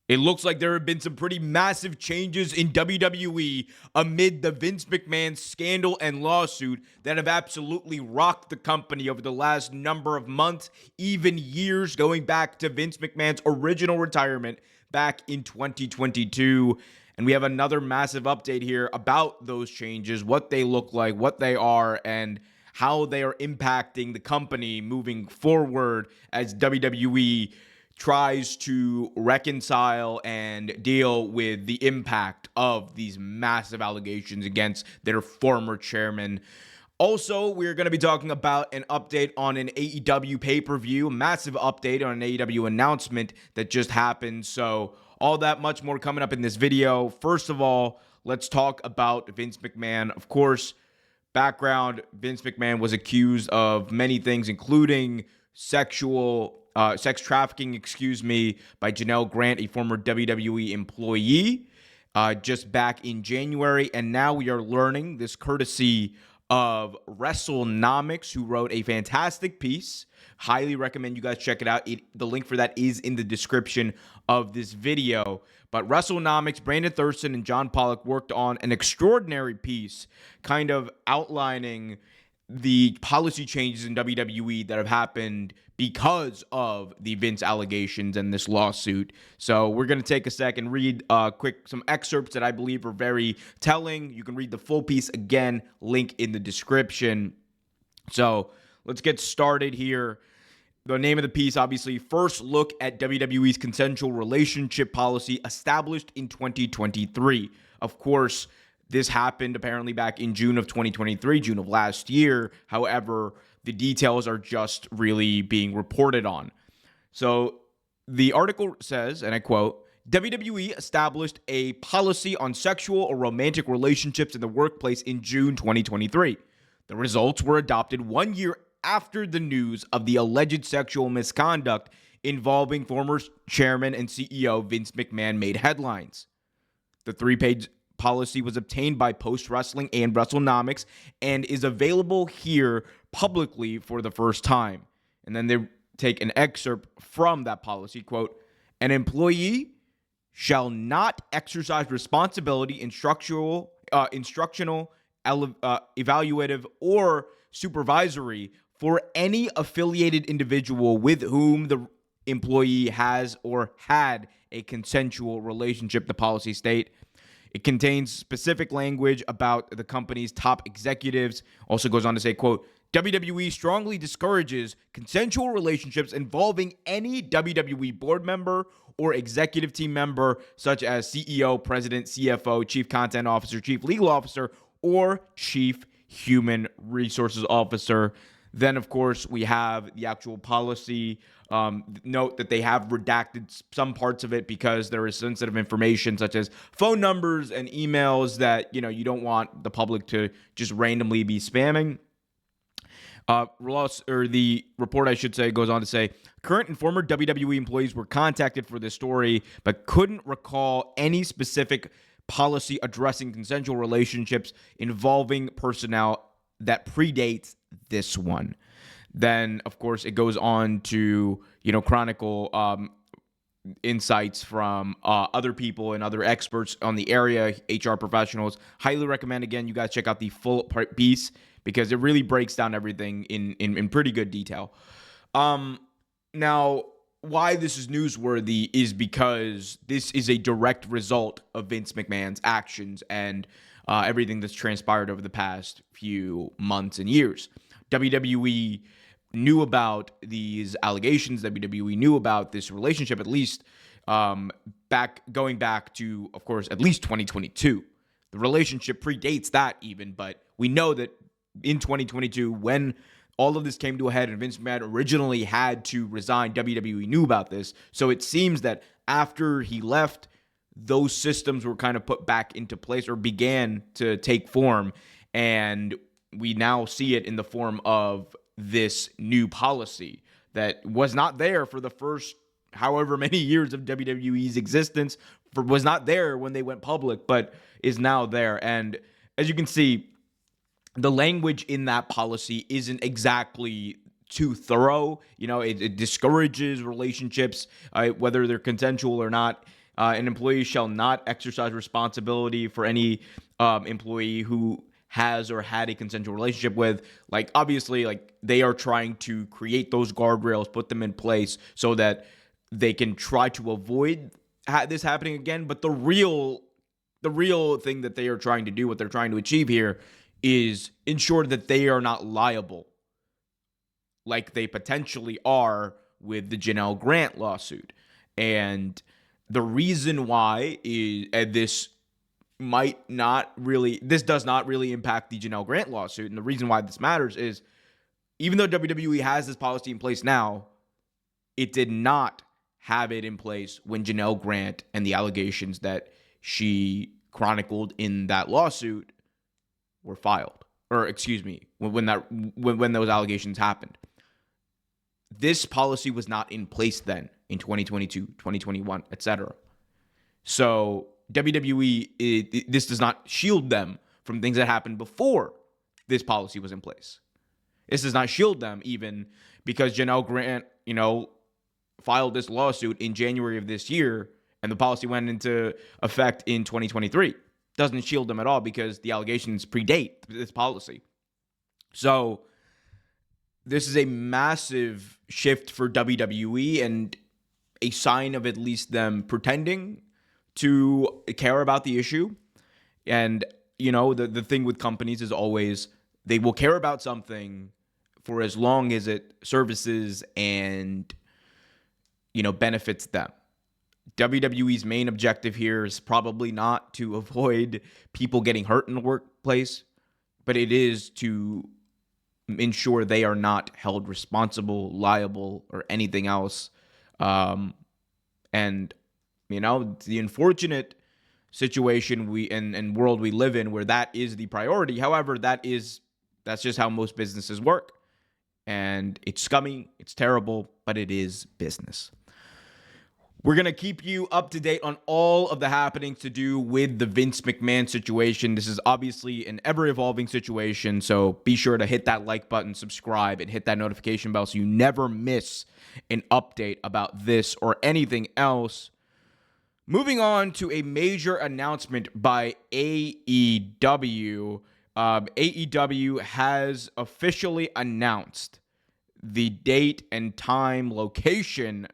It looks like there have been some pretty massive changes in WWE amid the Vince McMahon scandal and lawsuit that have absolutely rocked the company over the last number of months, even years, going back to Vince McMahon's original retirement back in 2022. And we have another massive update here about those changes, what they look like, what they are, and how they are impacting the company moving forward as WWE tries to reconcile and deal with the impact of these massive allegations against their former chairman. Also, we're going to be talking about an update on an AEW pay-per-view, a massive update on an AEW announcement that just happened. So all that much more coming up in this video. First of all, let's talk about Vince McMahon. Of course, background, Vince McMahon was accused of many things, including sex trafficking, by Janelle Grant, a former WWE employee, just back in January. And now we are learning this courtesy of WrestleNomics, who wrote a fantastic piece. Highly recommend you guys check it out. The link for that is in the description of this video. But WrestleNomics, Brandon Thurston, and John Pollock worked on an extraordinary piece kind of outlining the policy changes in WWE that have happened because of the Vince allegations and this lawsuit. So we're going to take a second, read some excerpts that I believe are very telling. You can read the full piece again, link in the description. So let's get started here. The name of the piece, obviously, first look at WWE's consensual relationship policy established in 2023. Of course, this happened apparently back in June of 2023, June of last year. However, the details are just really being reported on. So the article says, and I quote, WWE established a policy on sexual or romantic relationships in the workplace in June 2023. The results were adopted 1 year after the news of the alleged sexual misconduct involving former chairman and CEO Vince McMahon made headlines. The 3-page policy was obtained by Post Wrestling and WrestleNomics and is available here publicly for the first time. And then they take an excerpt from that policy, quote, an employee shall not exercise responsibility, instructional, evaluative, or supervisory for any affiliated individual with whom the employee has or had a consensual relationship, the policy state. It contains specific language about the company's top executives. Also goes on to say, quote, WWE strongly discourages consensual relationships involving any WWE board member or executive team member, such as CEO, president, CFO, chief content officer, chief legal officer, or chief human resources officer. Then, of course, we have the actual policy. Note that they have redacted some parts of it because there is sensitive information such as phone numbers and emails that, you don't want the public to just randomly be spamming. The report, I should say, goes on to say, current and former WWE employees were contacted for this story, but couldn't recall any specific policy addressing consensual relationships involving personnel that predates this one. Then, of course, it goes on to, chronicle insights from other people and other experts on the area, HR professionals. Highly recommend, again, you guys check out the full piece because it really breaks down everything in pretty good detail. Now, why this is newsworthy is because this is a direct result of Vince McMahon's actions and everything that's transpired over the past few months and years. WWE knew about these allegations. WWE knew about this relationship, at least going back to, of course, at least 2022. The relationship predates that even, but we know that in 2022, when all of this came to a head and Vince McMahon originally had to resign, WWE knew about this. So it seems that after he left, those systems were kind of put back into place or began to take form. And we now see it in the form of this new policy that was not there for the first however many years of WWE's existence, was not there when they went public, but is now there. And as you can see, the language in that policy isn't exactly too thorough. It discourages relationships, whether they're consensual or not. An employee shall not exercise responsibility for any employee who has or had a consensual relationship with. Like, obviously, like, they are trying to create those guardrails, put them in place so that they can try to avoid this happening again. But the real thing that they are trying to do, what they're trying to achieve here, is ensure that they are not liable like they potentially are with the Janelle Grant lawsuit. And the reason why is this does not really impact the Janelle Grant lawsuit. And the reason why this matters is, even though WWE has this policy in place now, it did not have it in place when Janelle Grant and the allegations that she chronicled in that lawsuit were filed. Or excuse me, when those allegations happened. This policy was not in place then in 2022, 2021, etc. So WWE, this does not shield them from things that happened before this policy was in place. This does not shield them even because Janelle Grant, filed this lawsuit in January of this year and the policy went into effect in 2023. Doesn't shield them at all because the allegations predate this policy. So this is a massive shift for WWE and a sign of at least them pretending to care about the issue. And, the thing with companies is always they will care about something for as long as it services and, benefits them. WWE's main objective here is probably not to avoid people getting hurt in the workplace, but it is to ensure they are not held responsible, liable, or anything else. And the unfortunate situation and world we live in where that is the priority. However, that's just how most businesses work. And it's scummy, it's terrible, but it is business. We're going to keep you up to date on all of the happenings to do with the Vince McMahon situation. This is obviously an ever-evolving situation, so be sure to hit that like button, subscribe, and hit that notification bell so you never miss an update about this or anything else. Moving on to a major announcement by AEW. AEW has officially announced the date and time, location,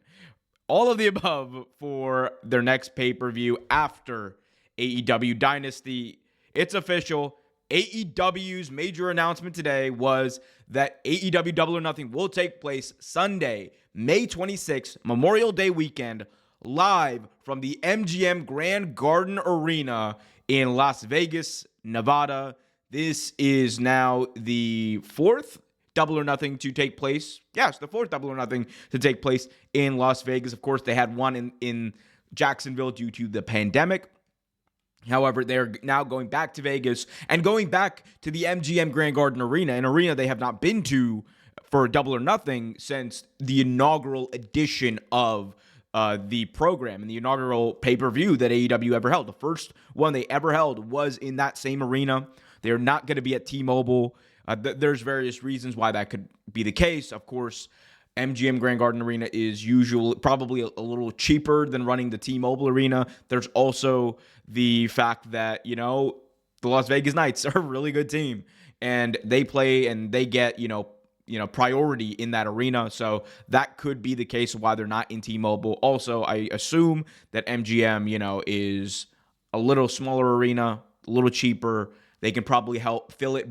all of the above for their next pay-per-view after AEW Dynasty. It's official. AEW's major announcement today was that AEW Double or Nothing will take place Sunday, May 26th, Memorial Day weekend, live from the MGM Grand Garden Arena in Las Vegas, Nevada. This is now the fourth Double or Nothing to take place. Yes, the fourth Double or Nothing to take place in Las Vegas. Of course, they had one in Jacksonville due to the pandemic. However, they're now going back to Vegas and going back to the MGM Grand Garden Arena, an arena they have not been to for Double or Nothing since the inaugural edition of the program and the inaugural pay-per-view that AEW ever held. The first one they ever held was in that same arena. They're not going to be at T-Mobile. There's various reasons why that could be the case. Of course, MGM Grand Garden Arena is probably a little cheaper than running the T-Mobile Arena. There's also the fact that, the Las Vegas Knights are a really good team and they play and they get, priority in that arena. So that could be the case why they're not in T-Mobile. Also, I assume that MGM, is a little smaller arena, a little cheaper. They can probably help fill it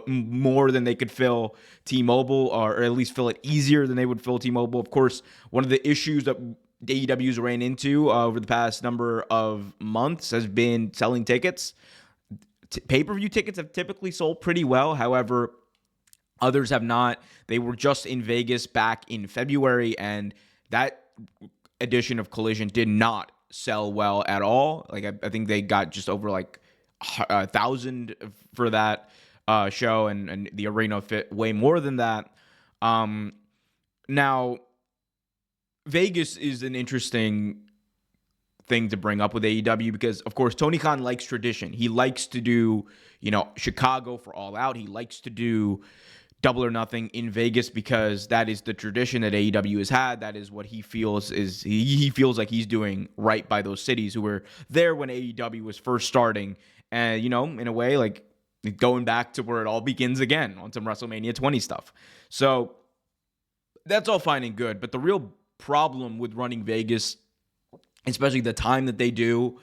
more than they could fill T-Mobile, or at least fill it easier than they would fill T-Mobile. Of course, one of the issues that AEW's ran into over the past number of months has been selling tickets. Pay-per-view tickets have typically sold pretty well. However, others have not. They were just in Vegas back in February, and that edition of Collision did not sell well at all. Like, I think they got just over 1,000 for that show, and the arena fit way more than that. Now, Vegas is an interesting thing to bring up with AEW because, of course, Tony Khan likes tradition. He likes to do, Chicago for All Out. He likes to do Double or Nothing in Vegas because that is the tradition that AEW has had. That is what he feels is he feels like he's doing right by those cities who were there when AEW was first starting. And, in a way, like going back to where it all begins again on some WrestleMania 20 stuff. So that's all fine and good. But the real problem with running Vegas, especially the time that they do,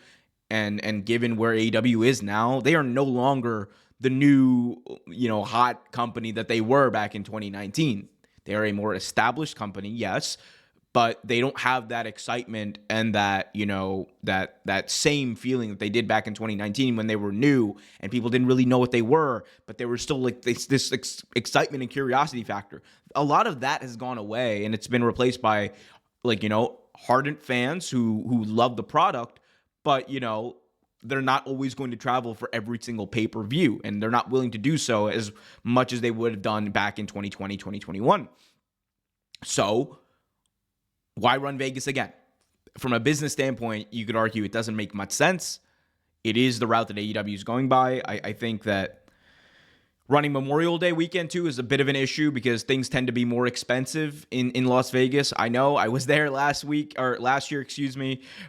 and given where AEW is now, they are no longer the new, hot company that they were back in 2019. They are a more established company, yes, but they don't have that excitement and that, that same feeling that they did back in 2019 when they were new and people didn't really know what they were, but they were still like this excitement and curiosity factor. A lot of that has gone away, and it's been replaced by, hardened fans who love the product, but, they're not always going to travel for every single pay-per-view, and they're not willing to do so as much as they would have done back in 2020, 2021. So why run Vegas again? From a business standpoint, you could argue it doesn't make much sense. It is the route that AEW is going by. I think that running Memorial Day weekend, too, is a bit of an issue because things tend to be more expensive in Las Vegas. I know I was there last year,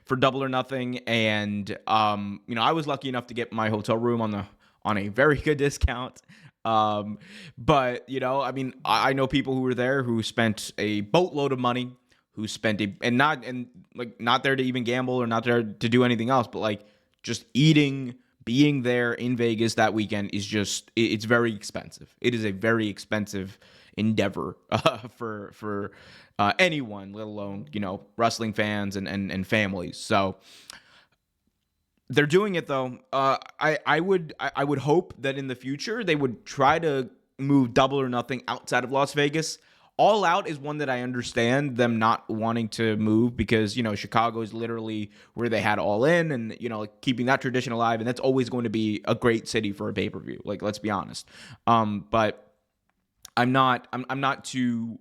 for Double or Nothing. And, I was lucky enough to get my hotel room on a very good discount. But, I know people who were there who spent a boatload of money, who spent not there to even gamble or not there to do anything else, but just eating. Being there in Vegas that weekend is it's very expensive. It is a very expensive endeavor for anyone, let alone, wrestling fans and families. So they're doing it though. I would hope that in the future they would try to move Double or Nothing outside of Las Vegas. All Out is one that I understand them not wanting to move because, Chicago is literally where they had All In and, keeping that tradition alive. And that's always going to be a great city for a pay-per-view. Let's be honest. But I'm not too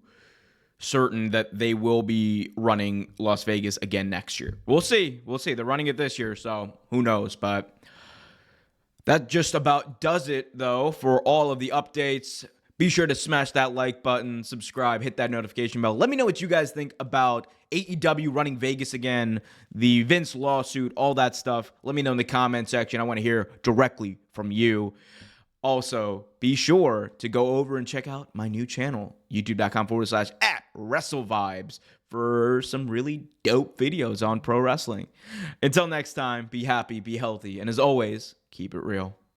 certain that they will be running Las Vegas again next year. We'll see. They're running it this year, so who knows? But that just about does it, though, for all of the updates. Be sure to smash that like button, subscribe, hit that notification bell. Let me know what you guys think about AEW running Vegas again, the Vince lawsuit, all that stuff. Let me know in the comment section. I want to hear directly from you. Also, be sure to go over and check out my new channel, youtube.com/@WrestleVibes, for some really dope videos on pro wrestling. Until next time, be happy, be healthy, and as always, keep it real.